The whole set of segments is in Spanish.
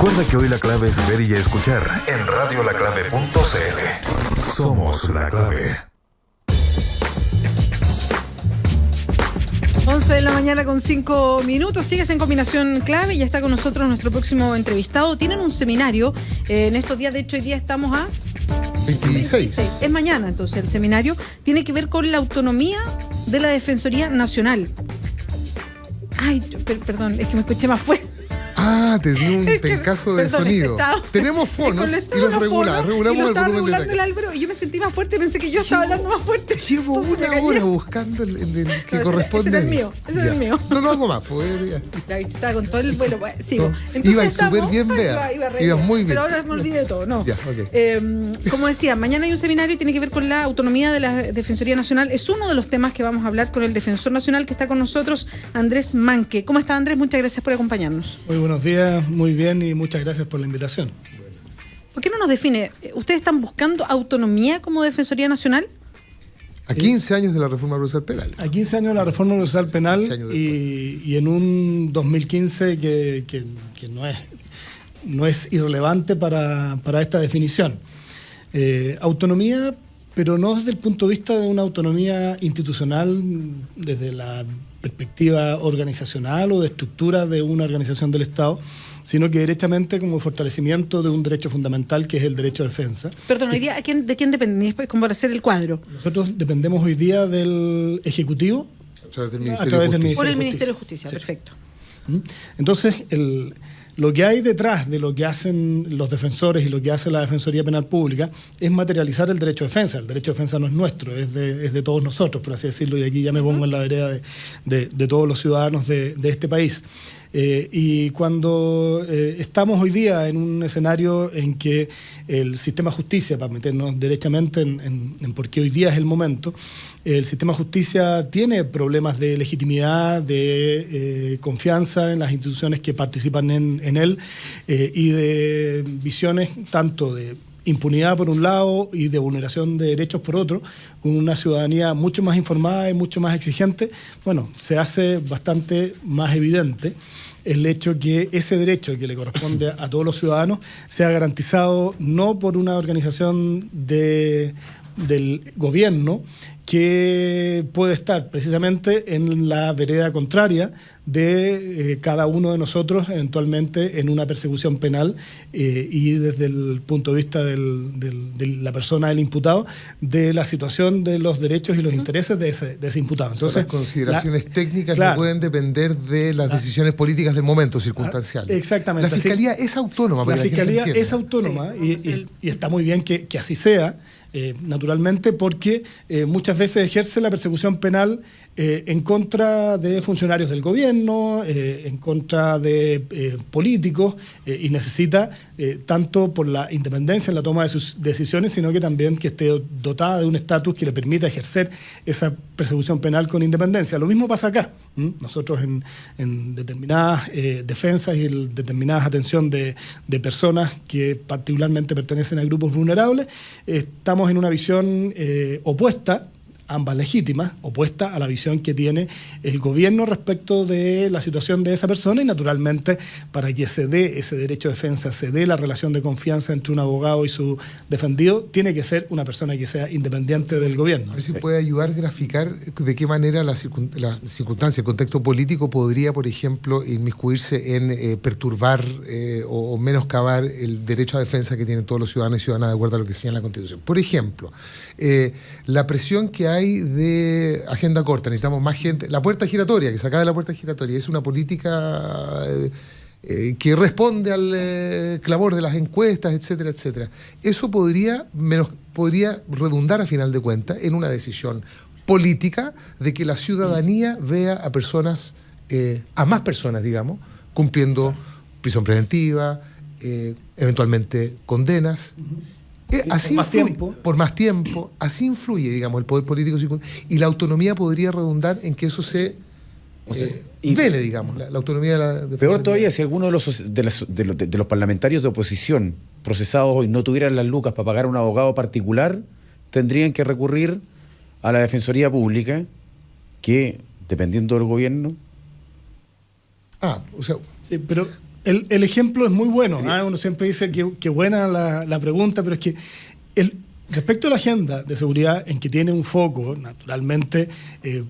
Recuerda que hoy la clave es ver y escuchar en radiolaclave.cl. Somos la clave. 11 de la mañana con 5 minutos. Sigues en Combinación Clave y ya está con nosotros nuestro próximo entrevistado. Tienen un seminario en estos días. De hecho, hoy día estamos a 26. Es mañana, entonces. El seminario tiene que ver con la autonomía de la Defensoría Nacional. Ay, perdón, es que me escuché más fuerte. Ah, te di un pencazo de sonido. Tenemos fonos y los regulamos el volumen del Álvaro, y yo me sentí más fuerte, pensé que yo estaba hablando más fuerte. Llevo una hora buscando el que no, corresponde. Ese es el mío, ese es el mío. No lo hago más, pues. Estaba con todo el vuelo, sigo. Iba súper bien, iba muy bien. Pero ahora me olvidé de todo, no. Ya, okay. Como decía, mañana hay un seminario y tiene que ver con la autonomía de la Defensoría Nacional. Es uno de los temas que vamos a hablar con el Defensor Nacional que está con nosotros, Andrés Manque. ¿Cómo está, Andrés? Muchas gracias por acompañarnos. Muy buenos días, muy bien y muchas gracias por la invitación. ¿Por qué no nos define? ¿Ustedes están buscando autonomía como Defensoría Nacional? A 15 años de la reforma procesal penal. A 15 años de la reforma procesal penal y en un 2015 que no es irrelevante para esta definición. Autonomía, pero no desde el punto de vista de una autonomía institucional, desde la perspectiva organizacional o de estructura de una organización del Estado, sino que derechamente como fortalecimiento de un derecho fundamental que es el derecho a defensa. Perdón, hoy día, ¿de quién depende? Como para hacer el cuadro. Nosotros dependemos hoy día del Ejecutivo a través del Ministerio de Justicia. Por el Ministerio de Justicia, sí. Perfecto. Entonces, lo que hay detrás de lo que hacen los defensores y lo que hace la Defensoría Penal Pública es materializar el derecho de defensa. El derecho de defensa no es nuestro, es de todos nosotros, por así decirlo, y aquí ya me pongo en la vereda de todos los ciudadanos de este país. Y cuando estamos hoy día en un escenario en que el sistema de justicia, para meternos derechamente en por qué hoy día es el momento, el sistema de justicia tiene problemas de legitimidad, de confianza en las instituciones que participan en él y de visiones tanto de impunidad por un lado y de vulneración de derechos por otro, con una ciudadanía mucho más informada y mucho más exigente. Bueno, se hace bastante más evidente el hecho que ese derecho que le corresponde a todos los ciudadanos sea garantizado no por una organización del gobierno que puede estar precisamente en la vereda contraria de cada uno de nosotros eventualmente en una persecución penal y desde el punto de vista de la persona del imputado, de la situación de los derechos y los intereses de ese imputado. Entonces, las consideraciones técnicas no pueden depender de las decisiones políticas del momento circunstanciales. Exactamente. La Fiscalía es autónoma. La Fiscalía es autónoma y está muy bien que así sea. Naturalmente, porque muchas veces ejerce la persecución penal en contra de funcionarios del gobierno, en contra de políticos, y necesita tanto por la independencia en la toma de sus decisiones, sino que también que esté dotada de un estatus que le permita ejercer esa persecución penal con independencia. Lo mismo pasa acá. Nosotros en determinadas defensas y en determinadas atención de personas que particularmente pertenecen a grupos vulnerables, estamos en una visión opuesta, ambas legítimas, opuesta a la visión que tiene el gobierno respecto de la situación de esa persona y naturalmente para que se dé ese derecho de defensa, se dé la relación de confianza entre un abogado y su defendido, tiene que ser una persona que sea independiente del gobierno. A ver si puede ayudar a graficar de qué manera la circunstancia, el contexto político podría, por ejemplo, inmiscuirse en perturbar o menoscabar el derecho a defensa que tienen todos los ciudadanos y ciudadanas de acuerdo a lo que señala la Constitución. Por ejemplo, la presión que hay de agenda corta, necesitamos más gente. La puerta giratoria, que se acabe la puerta giratoria, es una política que responde al clamor de las encuestas, etcétera, etcétera. Eso podría redundar a final de cuentas en una decisión política de que la ciudadanía vea a personas, a más personas, digamos, cumpliendo prisión preventiva, eventualmente condenas. Así por más tiempo, así influye, digamos, el poder político y la autonomía podría redundar en que eso se vele, digamos, la autonomía de la peor todavía, si alguno de los parlamentarios de oposición procesados hoy no tuvieran las lucas para pagar a un abogado particular, tendrían que recurrir a la Defensoría Pública, que, dependiendo del gobierno... Sí, pero El ejemplo es muy bueno. Uno siempre dice que buena la pregunta, pero es que respecto a la agenda de seguridad, en que tiene un foco, naturalmente,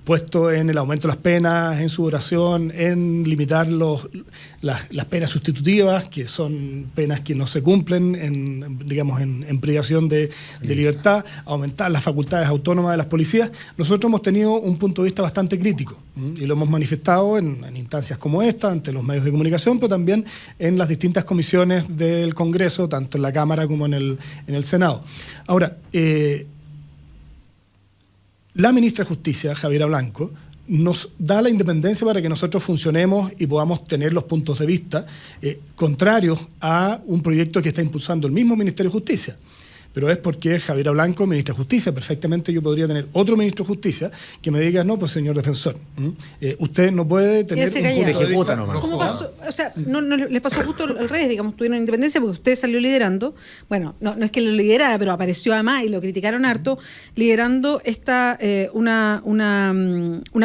puesto en el aumento de las penas, en su duración, en limitar las penas sustitutivas, que son penas que no se cumplen en privación de libertad, aumentar las facultades autónomas de las policías, nosotros hemos tenido un punto de vista bastante crítico, y lo hemos manifestado en instancias como esta, ante los medios de comunicación, pero también en las distintas comisiones del Congreso, tanto en la Cámara como en el Senado. Ahora, la ministra de Justicia, Javiera Blanco, nos da la independencia para que nosotros funcionemos y podamos tener los puntos de vista contrarios a un proyecto que está impulsando el mismo Ministerio de Justicia. Pero es porque Javiera Blanco, ministra de Justicia. Perfectamente yo podría tener otro ministro de Justicia que me diga, no, pues señor defensor, usted no puede tener un punto de ejecuta vista. nomás. ¿Cómo pasó? O sea, no les pasó justo al revés, digamos, tuvieron independencia porque usted salió liderando, bueno, no es que lo liderara, pero apareció además y lo criticaron harto, liderando una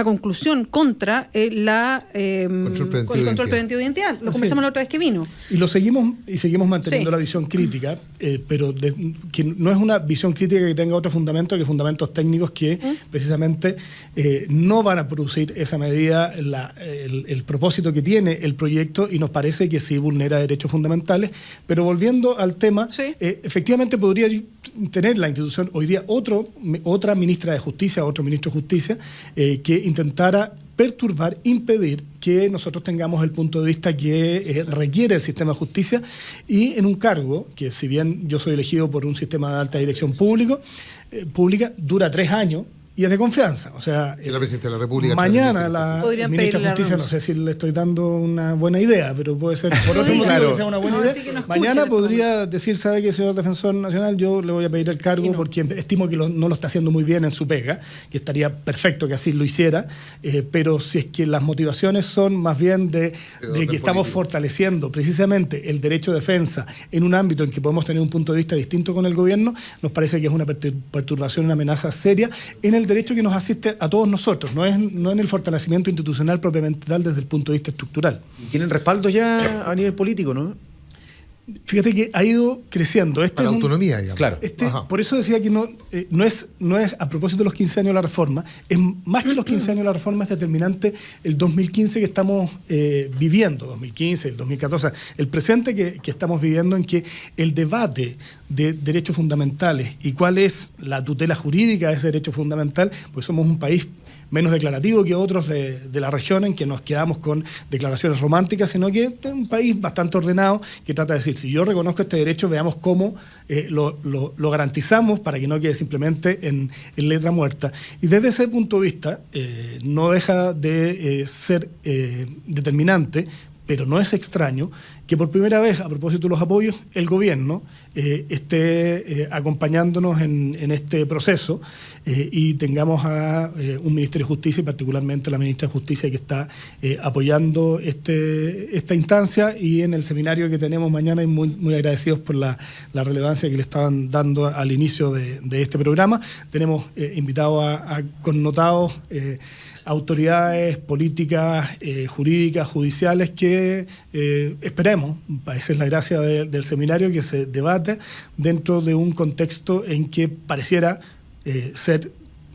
conclusión contra el control preventivo de identidad. Lo conversamos la otra vez que vino. Y seguimos manteniendo la visión crítica, pero que no es una visión crítica que tenga otro fundamento que fundamentos técnicos que precisamente no van a producir esa medida, el propósito que tiene el proyecto, y nos parece que sí vulnera derechos fundamentales. Pero volviendo al tema, efectivamente podría tener la institución hoy día otra ministra de Justicia, otro ministro de Justicia, que intentara perturbar, impedir que nosotros tengamos el punto de vista que requiere el sistema de justicia, y en un cargo que, si bien yo soy elegido por un sistema de alta dirección pública, dura 3 años y es de confianza. O sea, la presidenta de la República. Mañana la ministra de Justicia, no sé si le estoy dando una buena idea, pero puede ser por otro motivo que sea una buena idea. Mañana podría decir, ¿sabe qué, señor defensor nacional? Yo le voy a pedir el cargo porque estimo que no lo está haciendo muy bien en su pega, que estaría perfecto que así lo hiciera, pero si es que las motivaciones son más bien de que estamos fortaleciendo precisamente el derecho de defensa en un ámbito en que podemos tener un punto de vista distinto con el gobierno, nos parece que es una perturbación, una amenaza seria en el derecho que nos asiste a todos nosotros, no en el fortalecimiento institucional propiamente tal desde el punto de vista estructural. Y tienen respaldo ya a nivel político, ¿no? Fíjate que ha ido creciendo. Para la autonomía, digamos. Claro. Por eso decía que no es a propósito de los 15 años de la reforma, es más que los 15 años de la reforma, es determinante el 2015 que estamos viviendo, 2015, el 2014, el presente que estamos viviendo, en que el debate de derechos fundamentales y cuál es la tutela jurídica de ese derecho fundamental, pues somos un país menos declarativo que otros de la región, en que nos quedamos con declaraciones románticas, sino que es un país bastante ordenado que trata de decir, si yo reconozco este derecho, veamos cómo lo garantizamos para que no quede simplemente en letra muerta. Y desde ese punto de vista, no deja de ser determinante, pero no es extraño, que por primera vez, a propósito de los apoyos, el gobierno esté acompañándonos en este proceso, y tengamos a un Ministerio de Justicia, y particularmente la ministra de Justicia, que está apoyando esta instancia, y en el seminario que tenemos mañana, y muy agradecidos por la relevancia que le estaban dando al inicio de este programa. Tenemos invitados a connotados autoridades políticas, jurídicas, judiciales, que esperemos, esa es la gracia del seminario, que se debate dentro de un contexto en que pareciera ser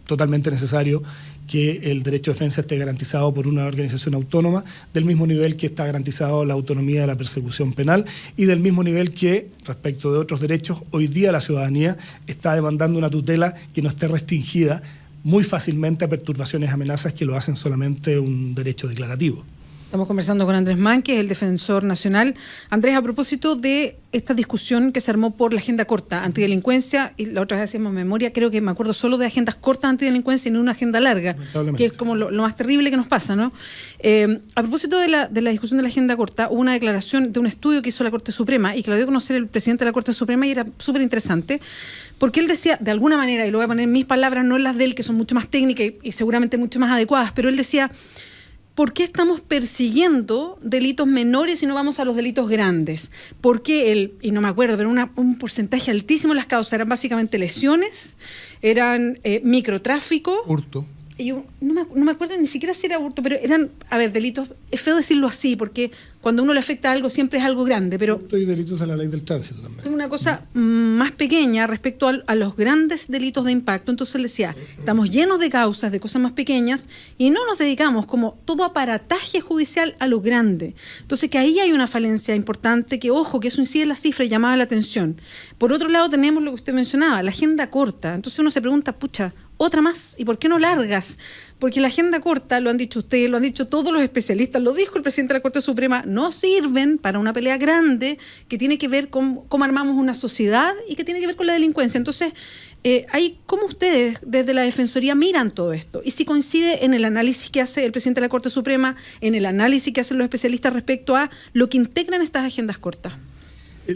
totalmente necesario que el derecho de defensa esté garantizado por una organización autónoma, del mismo nivel que está garantizado la autonomía de la persecución penal, y del mismo nivel que, respecto de otros derechos, hoy día la ciudadanía está demandando una tutela que no esté restringida muy fácilmente a perturbaciones, amenazas que lo hacen solamente un derecho declarativo. Estamos conversando con Andrés Mánquez, el defensor nacional. Andrés, a propósito de esta discusión que se armó por la agenda corta, antidelincuencia, y la otra vez hacíamos memoria, creo que me acuerdo solo de agendas cortas antidelincuencia y no una agenda larga, que es como lo más terrible que nos pasa, ¿no? A propósito de la discusión de la agenda corta, hubo una declaración de un estudio que hizo la Corte Suprema y que lo dio a conocer el presidente de la Corte Suprema, y era súper interesante, porque él decía, de alguna manera, y lo voy a poner en mis palabras, no en las de él, que son mucho más técnicas y seguramente mucho más adecuadas, pero él decía, ¿por qué estamos persiguiendo delitos menores y no vamos a los delitos grandes? Porque y no me acuerdo, pero un porcentaje altísimo de las causas eran básicamente lesiones, eran microtráfico. Hurto. Y yo no me acuerdo ni siquiera si era hurto, pero eran, delitos, es feo decirlo así, porque cuando uno le afecta a algo siempre es algo grande, pero Y delitos a la ley del tránsito también. es una cosa más pequeña respecto a los grandes delitos de impacto. Entonces le decía, estamos llenos de causas, de cosas más pequeñas, y no nos dedicamos como todo aparataje judicial a lo grande. Entonces que ahí hay una falencia importante, que ojo, que eso incide en la cifra y llamaba la atención. Por otro lado tenemos lo que usted mencionaba, la agenda corta. Entonces uno se pregunta, pucha, otra más, ¿y por qué no largas? Porque la agenda corta, lo han dicho ustedes, lo han dicho todos los especialistas, lo dijo el presidente de la Corte Suprema, no sirven para una pelea grande que tiene que ver con cómo armamos una sociedad y que tiene que ver con la delincuencia. Entonces, ¿cómo ustedes desde la Defensoría miran todo esto? Y si coincide en el análisis que hace el presidente de la Corte Suprema, en el análisis que hacen los especialistas respecto a lo que integran estas agendas cortas.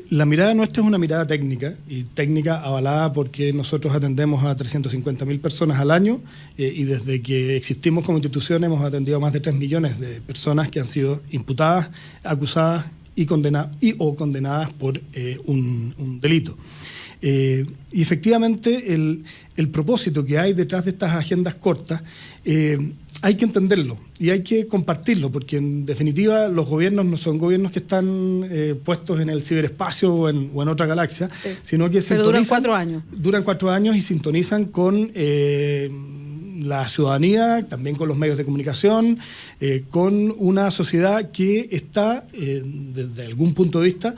La mirada nuestra es una mirada técnica, y técnica avalada porque nosotros atendemos a 350.000 personas al año, y desde que existimos como institución hemos atendido a más de 3 millones de personas que han sido imputadas, acusadas y condenadas por un delito. Y efectivamente el propósito que hay detrás de estas agendas cortas hay que entenderlo y hay que compartirlo, porque en definitiva los gobiernos no son gobiernos que están puestos en el ciberespacio o en otra galaxia, sí, sino que pero duran 4 años. Duran 4 años y sintonizan con la ciudadanía, también con los medios de comunicación, con una sociedad que está, desde algún punto de vista,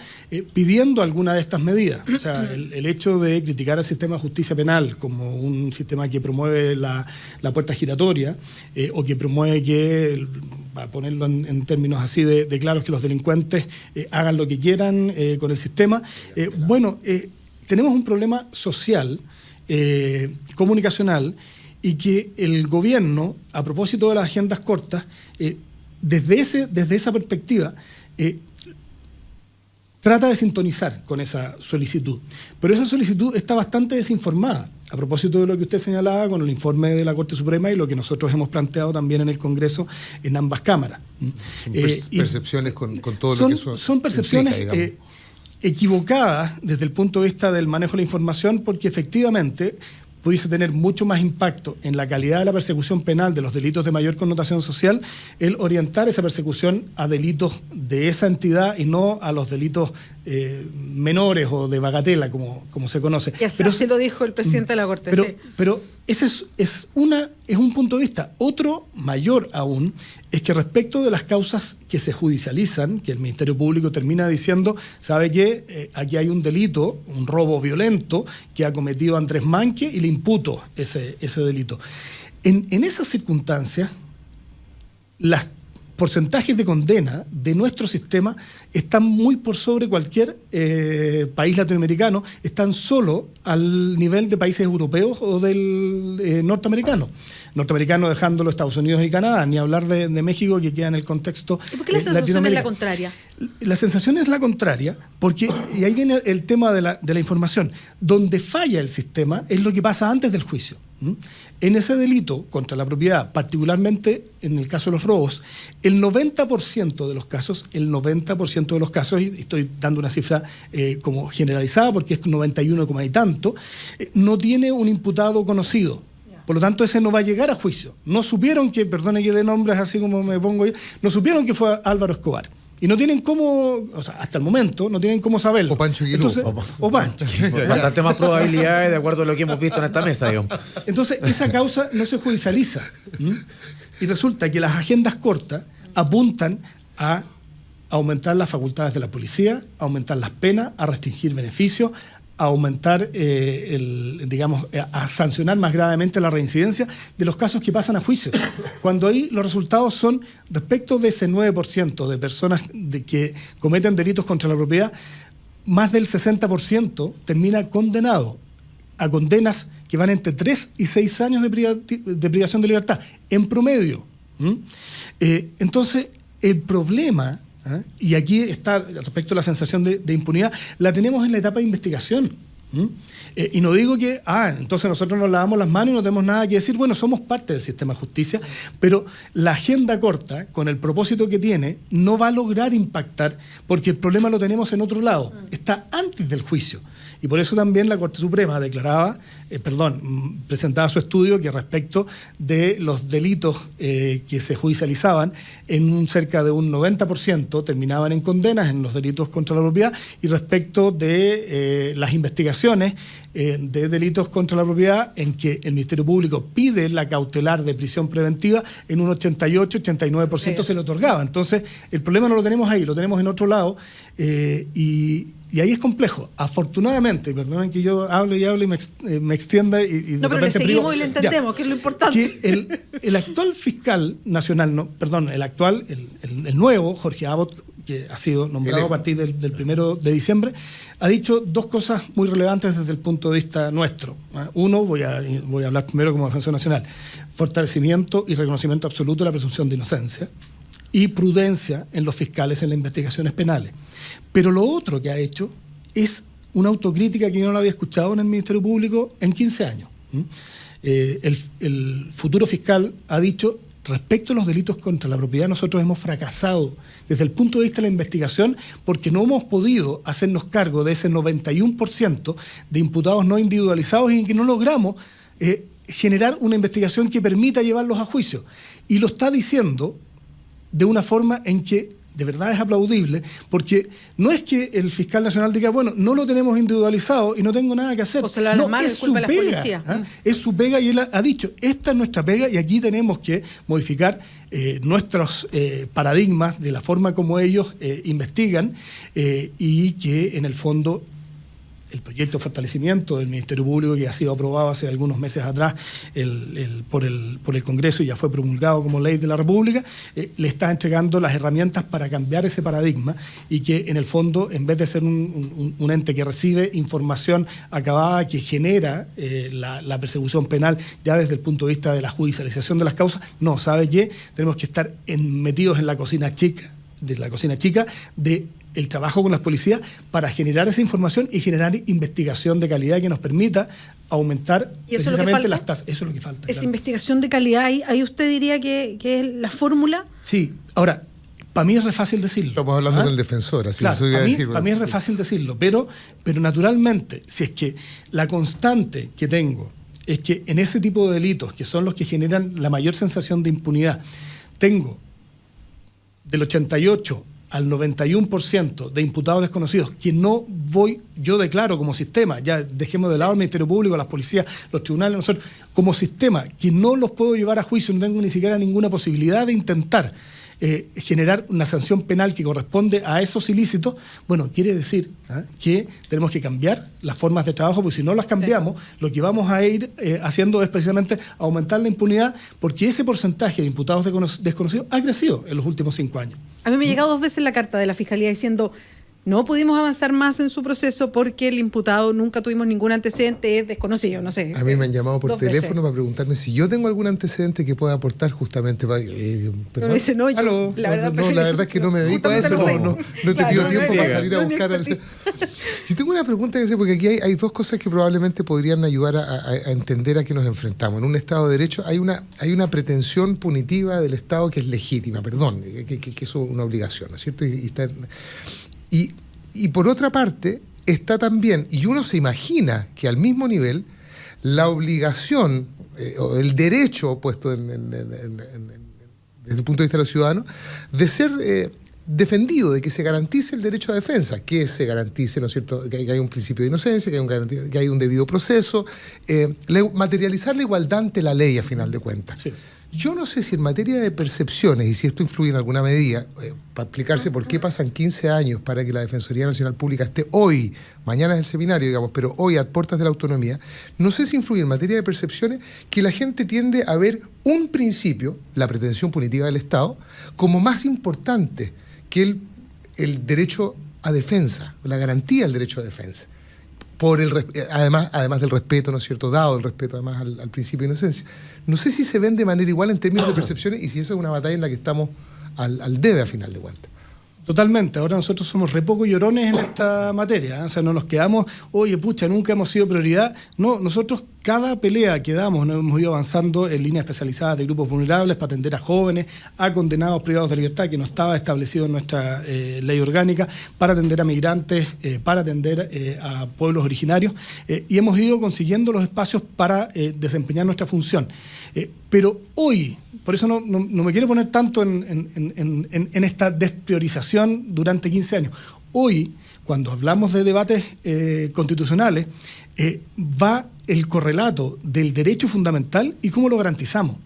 pidiendo alguna de estas medidas. O sea, el hecho de criticar al sistema de justicia penal como un sistema que promueve la puerta giratoria, o que promueve que, para ponerlo en términos así de claros, que los delincuentes hagan lo que quieran con el sistema. Tenemos un problema social, comunicacional, y que el gobierno, a propósito de las agendas cortas, desde esa perspectiva, trata de sintonizar con esa solicitud. Pero esa solicitud está bastante desinformada, a propósito de lo que usted señalaba con el informe de la Corte Suprema y lo que nosotros hemos planteado también en el Congreso en ambas cámaras. Son percepciones con todo lo que eso son percepciones implica, equivocadas desde el punto de vista del manejo de la información, porque efectivamente pudiese tener mucho más impacto en la calidad de la persecución penal de los delitos de mayor connotación social el orientar esa persecución a delitos de esa entidad y no a los delitos menores o de bagatela, como se conoce. Y así lo dijo el presidente de la Corte. Pero ese es un punto de vista. Otro, mayor aún, es que respecto de las causas que se judicializan, que el Ministerio Público termina diciendo, ¿sabe qué? Aquí hay un delito, un robo violento que ha cometido Andrés Manque y le imputo ese delito. En esas circunstancias, los porcentajes de condena de nuestro sistema están muy por sobre cualquier país latinoamericano, están solo al nivel de países europeos o del norteamericano dejándolo Estados Unidos y Canadá, ni hablar de México, que queda en el contexto ¿Y por qué la sensación es la contraria? La sensación es la contraria, porque, y ahí viene el tema de la información, donde falla el sistema es lo que pasa antes del juicio. En ese delito contra la propiedad, particularmente en el caso de los robos, el 90% de los casos, y estoy dando una cifra como generalizada porque es 91, y tanto, no tiene un imputado conocido. Por lo tanto, ese no va a llegar a juicio. No supieron que, perdone que dé nombres así como me pongo yo, no supieron que fue Álvaro Escobar. Y no tienen cómo, o sea, hasta el momento, no tienen cómo saberlo. O Pancho Aguiló. O Pancho. Bastante más probabilidades de acuerdo a lo que hemos visto en esta mesa, digamos. Entonces, esa causa no se judicializa. Y resulta que las agendas cortas apuntan a aumentar las facultades de la policía, a aumentar las penas, a restringir beneficios, a aumentar, a sancionar más gravemente la reincidencia de los casos que pasan a juicio. Cuando ahí los resultados son, respecto de ese 9% de personas que cometen delitos contra la propiedad, más del 60% termina condenado a condenas que van entre 3 y 6 años de privación de libertad, en promedio. Entonces, el problema, y aquí está respecto a la sensación de impunidad, la tenemos en la etapa de investigación. Y no digo que, entonces nosotros nos lavamos las manos y no tenemos nada que decir. Bueno, somos parte del sistema de justicia, pero la agenda corta, con el propósito que tiene, no va a lograr impactar, porque el problema lo tenemos en otro lado. Está antes del juicio. Y por eso también la Corte Suprema presentaba su estudio que respecto de los delitos que se judicializaban, en cerca de un 90% terminaban en condenas en los delitos contra la propiedad, y respecto de las investigaciones de delitos contra la propiedad, en que el Ministerio Público pide la cautelar de prisión preventiva, en un 88-89% se le otorgaba. Entonces, el problema no lo tenemos ahí, lo tenemos en otro lado, y ahí es complejo. Afortunadamente, perdonen que yo hable y me extienda y no, pero le seguimos y le entendemos, que es lo importante. Que el actual fiscal nacional, el nuevo, Jorge Abbott, que ha sido nombrado a partir del 1 de diciembre, ha dicho dos cosas muy relevantes desde el punto de vista nuestro. Uno, voy a hablar primero como defensor nacional: fortalecimiento y reconocimiento absoluto de la presunción de inocencia y prudencia en los fiscales en las investigaciones penales. Pero lo otro que ha hecho es una autocrítica que yo no la había escuchado en el Ministerio Público en 15 años. El futuro fiscal ha dicho: respecto a los delitos contra la propiedad, nosotros hemos fracasado desde el punto de vista de la investigación, porque no hemos podido hacernos cargo de ese 91% de imputados no individualizados, y que no logramos generar una investigación que permita llevarlos a juicio. Y lo está diciendo de una forma en que de verdad es aplaudible, porque no es que el fiscal nacional diga, bueno, no lo tenemos individualizado y no tengo nada que hacer. O se lo da las manos, es culpa de la policía. Es su pega, y él ha dicho, esta es nuestra pega, y aquí tenemos que modificar nuestros paradigmas de la forma como ellos investigan, y que en el fondo el proyecto de fortalecimiento del Ministerio Público, que ha sido aprobado hace algunos meses atrás por el Congreso y ya fue promulgado como ley de la República, le está entregando las herramientas para cambiar ese paradigma, y que en el fondo, en vez de ser un ente que recibe información acabada, que genera la persecución penal ya desde el punto de vista de la judicialización de las causas, no, ¿sabe qué? Tenemos que estar metidos en la cocina chica de el trabajo con las policías para generar esa información y generar investigación de calidad que nos permita aumentar precisamente las tasas. Eso es lo que falta. Esa investigación de calidad, ahí usted diría que es la fórmula. Sí, ahora, para mí es re fácil decirlo. Estamos hablando con el defensor, así claro, eso iba a decir. Para mí es re fácil decirlo, pero naturalmente, si es que la constante que tengo es que en ese tipo de delitos, que son los que generan la mayor sensación de impunidad, tengo del 88 al 91% de imputados desconocidos que yo declaro como sistema, ya dejemos de lado el Ministerio Público, las policías, los tribunales, nosotros, como sistema, que no los puedo llevar a juicio, no tengo ni siquiera ninguna posibilidad de intentar generar una sanción penal que corresponde a esos ilícitos, bueno, quiere decir que tenemos que cambiar las formas de trabajo, porque si no las cambiamos, lo que vamos a ir haciendo es precisamente aumentar la impunidad, porque ese porcentaje de imputados desconocidos ha crecido en los últimos 5 años. A mí me ha llegado 2 veces la carta de la Fiscalía diciendo: no pudimos avanzar más en su proceso porque el imputado nunca tuvimos ningún antecedente, es desconocido, no sé. A mí me han llamado por 2 teléfono veces para preguntarme si yo tengo algún antecedente que pueda aportar justamente para... Pero dice, no, yo, la verdad es que no me dedico a eso, no he tenido tiempo para salir a buscar... Yo tengo una pregunta que hacer, porque aquí hay 2 cosas que probablemente podrían ayudar a entender a qué nos enfrentamos. En un Estado de Derecho hay una pretensión punitiva del Estado que es legítima, que eso es una obligación, ¿no es cierto? Y por otra parte está también, y uno se imagina que al mismo nivel, la obligación o el derecho puesto desde el punto de vista de los ciudadanos de ser defendido, de que se garantice el derecho a defensa, que se garantice, ¿no es cierto?, que hay un principio de inocencia, que hay un debido proceso, materializar la igualdad ante la ley a final de cuentas. Sí, sí. Yo no sé si en materia de percepciones, y si esto influye en alguna medida, para explicarse por qué pasan 15 años para que la Defensoría Nacional Pública esté hoy, mañana es el seminario, digamos, pero hoy a puertas de la autonomía, no sé si influye en materia de percepciones que la gente tiende a ver un principio, la pretensión punitiva del Estado, como más importante que el derecho a defensa, la garantía del derecho a defensa. Además del respeto, ¿no es cierto?, dado el respeto además al principio de inocencia. No sé si se ven de manera igual en términos de percepciones y si esa es una batalla en la que estamos al debe a final de cuentas. Totalmente. Ahora nosotros somos re poco llorones en esta materia, ¿eh? O sea, no nos quedamos, oye, pucha, nunca hemos sido prioridad. No, nosotros cada pelea que damos nos hemos ido avanzando en líneas especializadas de grupos vulnerables para atender a jóvenes, a condenados privados de libertad, que no estaba establecido en nuestra ley orgánica, para atender a migrantes, para atender a pueblos originarios, y hemos ido consiguiendo los espacios para desempeñar nuestra función. Pero hoy, por eso no me quiero poner tanto en esta despriorización durante 15 años. Hoy, cuando hablamos de debates constitucionales, va el correlato del derecho fundamental y cómo lo garantizamos.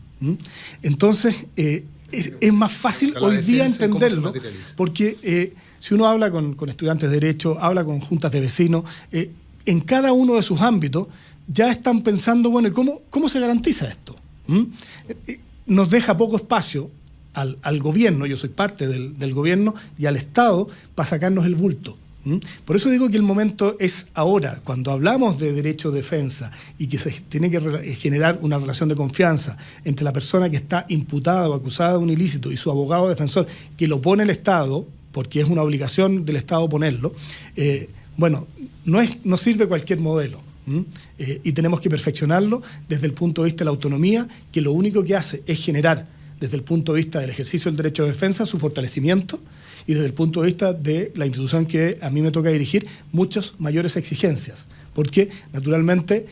Entonces, es más fácil hoy día entenderlo, porque si uno habla con estudiantes de derecho, habla con juntas de vecinos, en cada uno de sus ámbitos ya están pensando, bueno, ¿cómo se garantiza esto? Nos deja poco espacio al gobierno, yo soy parte del gobierno, y al Estado para sacarnos el bulto. Por eso digo que el momento es ahora, cuando hablamos de derecho de defensa y que se tiene que generar una relación de confianza entre la persona que está imputada o acusada de un ilícito y su abogado defensor, que lo pone el Estado, porque es una obligación del Estado ponerlo. Bueno, no sirve cualquier modelo. Y tenemos que perfeccionarlo desde el punto de vista de la autonomía, que lo único que hace es generar, desde el punto de vista del ejercicio del derecho de defensa, su fortalecimiento, y desde el punto de vista de la institución que a mí me toca dirigir, muchas mayores exigencias. Porque, naturalmente,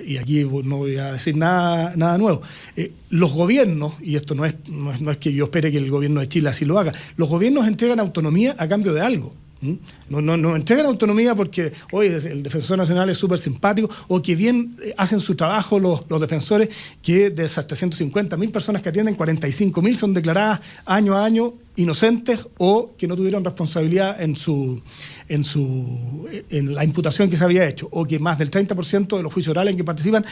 y aquí no voy a decir nada nuevo, los gobiernos, y esto no es que yo espere que el gobierno de Chile así lo haga, los gobiernos entregan autonomía a cambio de algo. No entregan autonomía porque hoy el defensor nacional es súper simpático, o que bien hacen su trabajo los defensores, que de esas 350.000 personas que atienden, 45.000 son declaradas año a año inocentes o que no tuvieron responsabilidad en la imputación que se había hecho, o que más del 30% de los juicios orales en que participan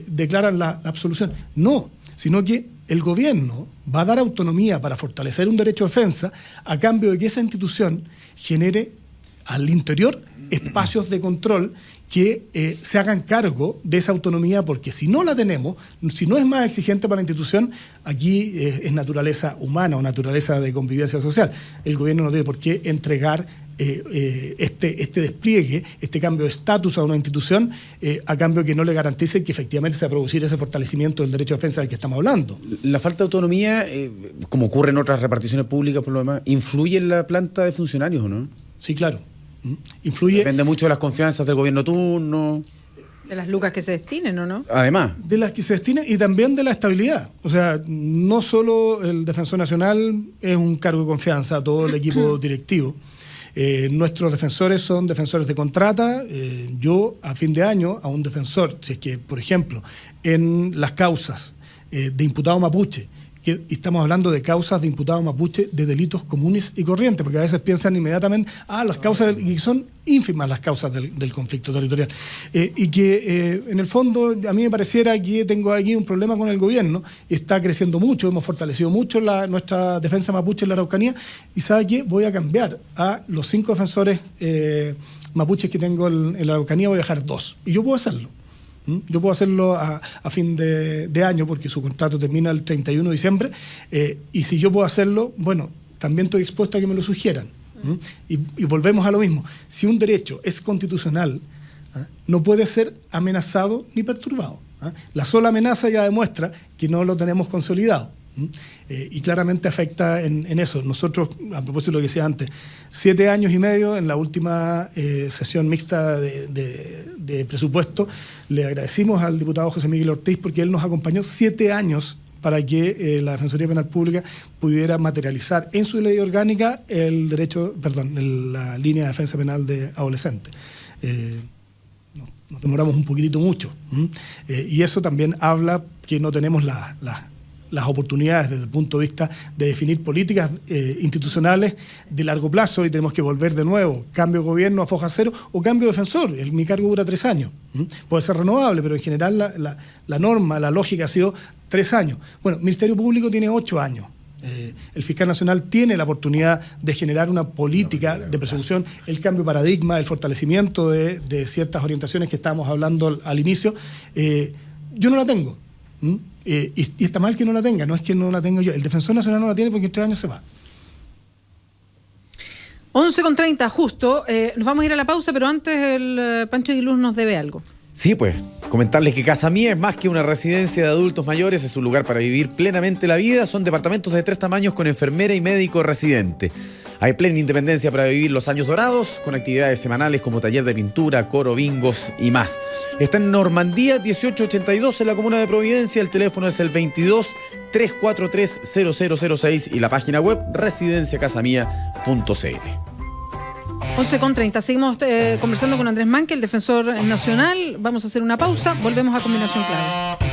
declaran la absolución. No, sino que el gobierno va a dar autonomía para fortalecer un derecho de defensa a cambio de que esa institución genere al interior espacios de control que se hagan cargo de esa autonomía, porque si no la tenemos, si no es más exigente para la institución, aquí es naturaleza humana o naturaleza de convivencia social. El gobierno no tiene por qué entregar este despliegue, este cambio de estatus a una institución a cambio que no le garantice que efectivamente se va a producir ese fortalecimiento del derecho de defensa del que estamos hablando. La falta de autonomía, como ocurre en otras reparticiones públicas por lo demás, ¿influye en la planta de funcionarios o no? Sí, claro. Influye. Depende mucho de las confianzas del gobierno turno. De las lucas que se destinen, ¿o no? Además. De las que se destinen, y también de la estabilidad. O sea, no solo el Defensor Nacional es un cargo de confianza, todo el equipo directivo. Nuestros defensores son defensores de contrata. Yo, a fin de año, a un defensor, si es que, por ejemplo, en las causas de imputado mapuche, que estamos hablando de causas de imputado mapuche de delitos comunes y corrientes, porque a veces piensan inmediatamente, las causas, y son ínfimas las causas del conflicto territorial. Y que en el fondo a mí me pareciera que tengo aquí un problema con el gobierno, está creciendo mucho, hemos fortalecido mucho nuestra defensa mapuche en la Araucanía, y ¿sabe qué? Voy a cambiar a los 5 defensores mapuches que tengo en la Araucanía, voy a dejar 2, y yo puedo hacerlo. Yo puedo hacerlo a fin de año, porque su contrato termina el 31 de diciembre, y si yo puedo hacerlo, bueno, también estoy expuesto a que me lo sugieran. Y volvemos a lo mismo. Si un derecho es constitucional, no puede ser amenazado ni perturbado. La sola amenaza ya demuestra que no lo tenemos consolidado. Y claramente afecta en eso. Nosotros, a propósito de lo que decía antes, 7 años y medio en la última sesión mixta de presupuesto, le agradecimos al diputado José Miguel Ortiz porque él nos acompañó 7 años para que la Defensoría Penal Pública pudiera materializar en su ley orgánica la línea de defensa penal de adolescentes. Nos demoramos un poquitito mucho. Y eso también habla que no tenemos las oportunidades desde el punto de vista de definir políticas institucionales de largo plazo, y tenemos que volver de nuevo, cambio de gobierno a foja cero o cambio de defensor. Mi cargo dura 3 años. Puede ser renovable, pero en general la norma, la lógica ha sido 3 años. Bueno, el Ministerio Público tiene 8 años. El fiscal nacional tiene la oportunidad de generar una política de persecución, el cambio de paradigma, el fortalecimiento de ciertas orientaciones que estábamos hablando al inicio. Yo no la tengo. Y está mal que no la tenga, no es que no la tenga yo. El Defensor Nacional no la tiene porque en 3 años se va. 11:30, justo. Nos vamos a ir a la pausa, pero antes el Pancho Aguiluz nos debe algo. Sí, pues, comentarles que Casa Mía es más que una residencia de adultos mayores, es un lugar para vivir plenamente la vida. Son departamentos de 3 tamaños con enfermera y médico residente. Hay plena independencia para vivir los años dorados, con actividades semanales como taller de pintura, coro, bingos y más. Está en Normandía 1882 en la comuna de Providencia. El teléfono es el 22-343-0006 y la página web residenciacasamia.cl. 11:30. Seguimos conversando con Andrés Manque, el defensor nacional. Vamos a hacer una pausa. Volvemos a Combinación Clave.